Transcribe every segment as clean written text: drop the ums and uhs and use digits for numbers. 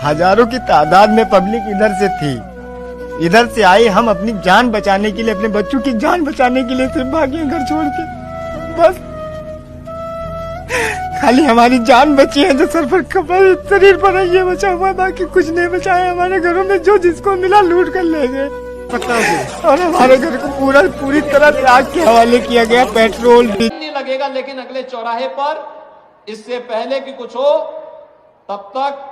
हजारों की तादाद में पब्लिक इधर से थी, इधर से आई। हम अपनी जान बचाने के लिए, अपने बच्चों की जान बचाने के लिए सिर्फ भागे घर छोड़ के। बस खाली हमारी जान बची है जो सर पर कपड़ा शरीर पर ये बचा हुआ, बाकी कुछ नहीं बचा है। हमारे घरों में जो जिसको मिला लूट कर ले गए और हमारे घर को पूरी तरह आग के हवाले किया गया। पेट्रोल नहीं लगेगा, लेकिन अगले चौराहे पर इससे पहले कि कुछ हो तब तक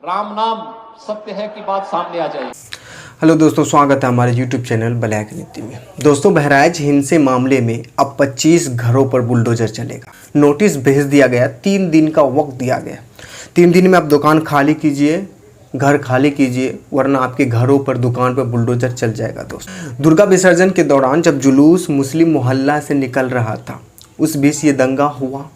राम नाम सत्य है की बात सामने आ जाएगी। हेलो दोस्तों, स्वागत है हमारे YouTube चैनल ब्लैक नीति में। दोस्तों, बहराइच हिंसे मामले में अब 25 घरों पर बुलडोजर चलेगा। नोटिस भेज दिया गया, 3 दिन का वक्त दिया गया। 3 दिन में आप दुकान खाली कीजिए, घर खाली कीजिए, वरना आपके घरों पर दुकान पर बुलडोजर चल जाएगा। दोस्तों, दुर्गा विसर्जन के दौरान जब जुलूस मुस्लिम मोहल्ला से निकल रहा था, उस बीच ये दंगा हुआ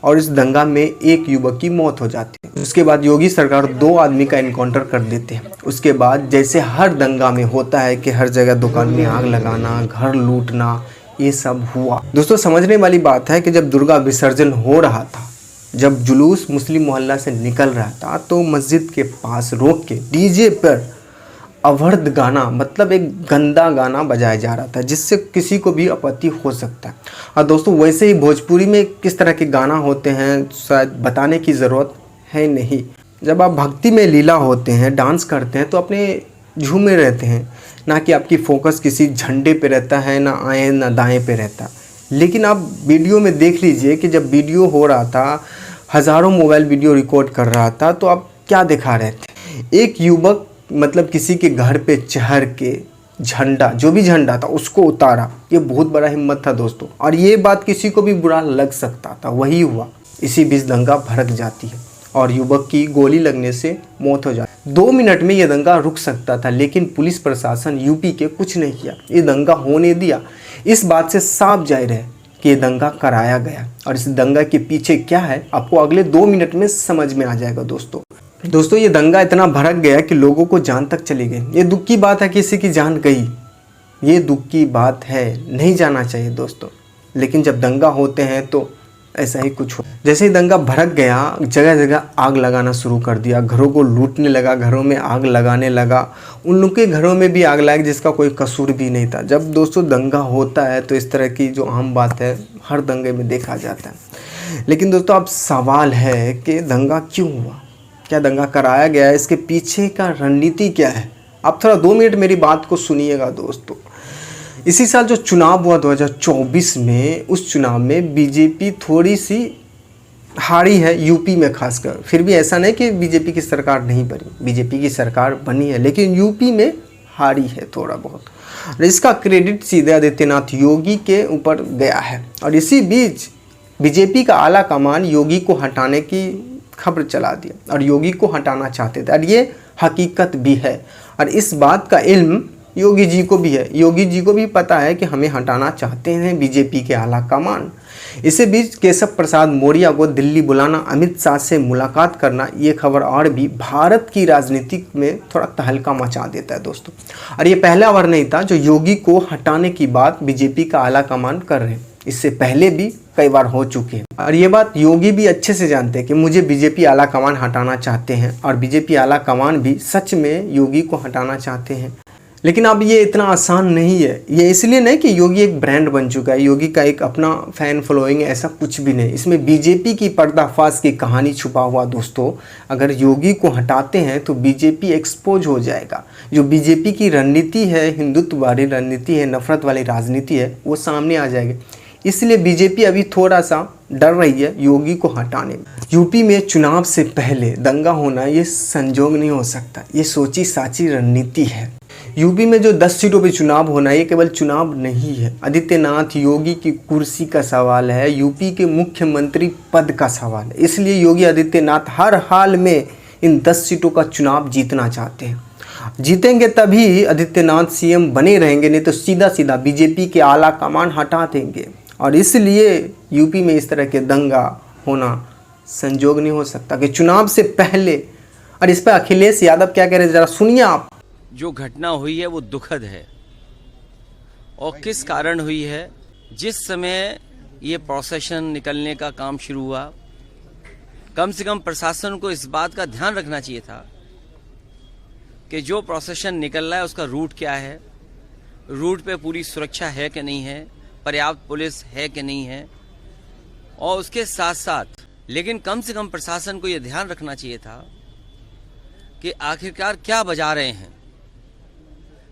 और इस दंगा में एक युवक की मौत हो जाती है। उसके बाद योगी सरकार 2 आदमी का एनकाउंटर कर देते हैं। उसके बाद जैसे हर दंगा में होता है कि हर जगह दुकान में आग लगाना, घर लूटना, ये सब हुआ। दोस्तों, समझने वाली बात है कि जब दुर्गा विसर्जन हो रहा था, जब जुलूस मुस्लिम मोहल्ला से निकल रहा था, तो मस्जिद के पास रोक के डीजे पर अवैध गाना, मतलब एक गंदा गाना बजाया जा रहा था, जिससे किसी को भी आपत्ति हो सकता है। और दोस्तों, वैसे ही भोजपुरी में किस तरह के गाना होते हैं शायद बताने की ज़रूरत है नहीं। जब आप भक्ति में लीला होते हैं, डांस करते हैं, तो अपने झूमे रहते हैं, ना कि आपकी फोकस किसी झंडे पे रहता है, ना आए ना दाएं पे रहता। लेकिन आप वीडियो में देख लीजिए कि जब वीडियो हो रहा था, हज़ारों मोबाइल वीडियो रिकॉर्ड कर रहा था, तो आप क्या दिखा रहे थे? एक युवक मतलब किसी के घर पे चढ़ के झंडा, जो भी झंडा था, उसको उतारा। ये बहुत बड़ा हिम्मत था दोस्तों, और ये बात किसी को भी बुरा लग सकता था। वही हुआ। इसी बीच दंगा भड़क जाती है और युवक की गोली लगने से मौत हो जाती है। 2 मिनट में ये दंगा रुक सकता था, लेकिन पुलिस प्रशासन यूपी के कुछ नहीं किया, ये दंगा होने दिया। इस बात से साफ जाहिर है कि ये दंगा कराया गया, और इस दंगा के पीछे क्या है आपको अगले 2 मिनट में समझ में आ जाएगा। दोस्तों, ये दंगा इतना भड़क गया कि लोगों को जान तक चली गई। ये दुख की बात है कि किसी की जान गई, ये दुख की बात है, नहीं जाना चाहिए दोस्तों। लेकिन जब दंगा होते हैं तो ऐसा ही कुछ हो। जैसे ही दंगा भड़क गया, जगह जगह आग लगाना शुरू कर दिया, घरों को लूटने लगा, घरों में आग लगाने लगा। उन लोग के घरों में भी आग लगी जिसका कोई कसूर भी नहीं था। जब दोस्तों दंगा होता है तो इस तरह की जो आम बात है हर दंगे में देखा जाता है। लेकिन दोस्तों, अब सवाल है कि दंगा क्यों हुआ, क्या दंगा कराया गया है, इसके पीछे का रणनीति क्या है? आप थोड़ा 2 मिनट मेरी बात को सुनिएगा दोस्तों। इसी साल जो चुनाव हुआ 2024 में, उस चुनाव में बीजेपी थोड़ी सी हारी है यूपी में खासकर। फिर भी ऐसा नहीं कि बीजेपी की सरकार नहीं बनी, बीजेपी की सरकार बनी है, लेकिन यूपी में हारी है थोड़ा बहुत। इसका क्रेडिट सीधे आदित्यनाथ योगी के ऊपर गया है। और इसी बीच बीजेपी का आला कमान योगी को हटाने की खबर चला दिया, और योगी को हटाना चाहते थे, और ये हकीकत भी है। और इस बात का इल्म योगी जी को भी है। योगी जी को भी पता है कि हमें हटाना चाहते हैं बीजेपी के आला कमान। इसी बीच केशव प्रसाद मौर्य को दिल्ली बुलाना, अमित शाह से मुलाकात करना, ये खबर और भी भारत की राजनीति में थोड़ा तहलका मचा देता है दोस्तों। और ये पहला बार नहीं था जो योगी को हटाने की बात बीजेपी का आला कमान कर रहे हैं। इससे पहले भी कई बार हो चुके हैं, और ये बात योगी भी अच्छे से जानते हैं कि मुझे बीजेपी आला कमान हटाना चाहते हैं, और बीजेपी आला कमान भी सच में योगी को हटाना चाहते हैं। लेकिन अब ये इतना आसान नहीं है। ये इसलिए नहीं कि योगी एक ब्रांड बन चुका है, योगी का एक अपना फैन फॉलोइंग है, ऐसा कुछ भी नहीं। इसमें बीजेपी की पर्दाफाश की कहानी छुपा हुआ दोस्तों। अगर योगी को हटाते हैं तो बीजेपी एक्सपोज हो जाएगा। जो बीजेपी की रणनीति है, हिंदुत्व वाली रणनीति है, नफरत वाली राजनीति है, वो सामने आ जाएगी। इसलिए बीजेपी अभी थोड़ा सा डर रही है योगी को हटाने में। यूपी में चुनाव से पहले दंगा होना ये संजोग नहीं हो सकता, ये सोची साची रणनीति है। यूपी में जो 10 सीटों पे चुनाव होना, ये केवल चुनाव नहीं है, आदित्यनाथ योगी की कुर्सी का सवाल है, यूपी के मुख्यमंत्री पद का सवाल है। इसलिए योगी आदित्यनाथ हर हाल में इन 10 सीटों का चुनाव जीतना चाहते हैं। जीतेंगे तभी आदित्यनाथ सीएम बने रहेंगे, नहीं तो सीधा सीधा बीजेपी के आला कमान हटा देंगे। और इसलिए यूपी में इस तरह के दंगा होना संजोग नहीं हो सकता कि चुनाव से पहले। और इस पर अखिलेश यादव क्या कह रहे हैं, जरा सुनिए आप। जो घटना हुई है वो दुखद है, और किस कारण हुई है। जिस समय ये प्रोसेशन निकलने का काम शुरू हुआ, कम से कम प्रशासन को इस बात का ध्यान रखना चाहिए था कि जो प्रोसेशन निकल रहा है उसका रूट क्या है, रूट पे पूरी सुरक्षा है कि नहीं है, पर्याप्त पुलिस है कि नहीं है, और उसके साथ साथ लेकिन कम से कम प्रशासन को यह ध्यान रखना चाहिए था कि आखिरकार क्या बजा रहे हैं,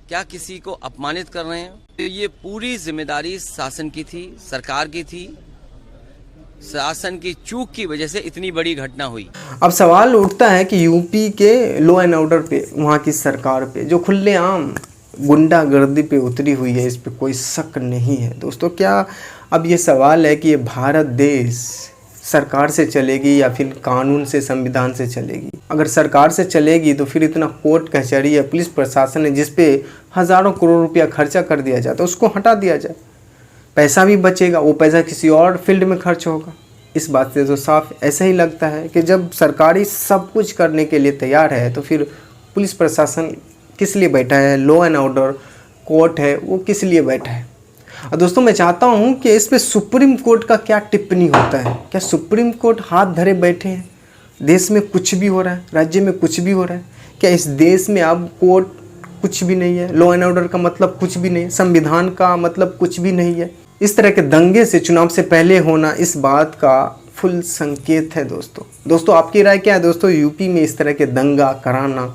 क्या किसी को अपमानित कर रहे हैं। तो ये पूरी जिम्मेदारी शासन की थी, सरकार की थी। शासन की चूक की वजह से इतनी बड़ी घटना हुई। अब सवाल उठता है कि यूपी के लॉ एंड ऑर्डर पे, वहाँ की सरकार पे जो खुलेआम गुंडागर्दी पे उतरी हुई है, इस पे कोई शक नहीं है दोस्तों। क्या अब ये सवाल है कि ये भारत देश सरकार से चलेगी या फिर कानून से, संविधान से चलेगी? अगर सरकार से चलेगी तो फिर इतना कोर्ट कचहरी या पुलिस प्रशासन है जिस पे हज़ारों करोड़ रुपया खर्चा कर दिया जाता है, उसको हटा दिया जाए, पैसा भी बचेगा, वो पैसा किसी और फील्ड में खर्च होगा। इस बात से तो साफ ऐसा ही लगता है कि जब सरकारी सब कुछ करने के लिए तैयार है तो फिर पुलिस प्रशासन किस लिए बैठा है, लॉ एंड ऑर्डर कोर्ट है वो किस लिए बैठा है। और दोस्तों मैं चाहता हूं कि इस पे सुप्रीम कोर्ट का क्या टिप्पणी होता है। क्या सुप्रीम कोर्ट हाथ धरे बैठे हैं? देश में कुछ भी हो रहा है, राज्य में कुछ भी हो रहा है, क्या इस देश में अब कोर्ट कुछ भी नहीं है, लॉ एंड ऑर्डर का मतलब कुछ भी नहीं, संविधान का मतलब कुछ भी नहीं है? इस तरह के दंगे से चुनाव से पहले होना इस बात का फुल संकेत है दोस्तों आपकी राय क्या है दोस्तों? यूपी में इस तरह के दंगा कराना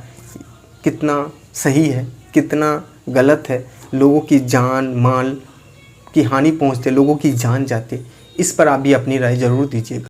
कितना सही है, कितना गलत है? लोगों की जान माल की हानि पहुंचते, लोगों की जान जाती, इस पर आप भी अपनी राय ज़रूर दीजिएगा।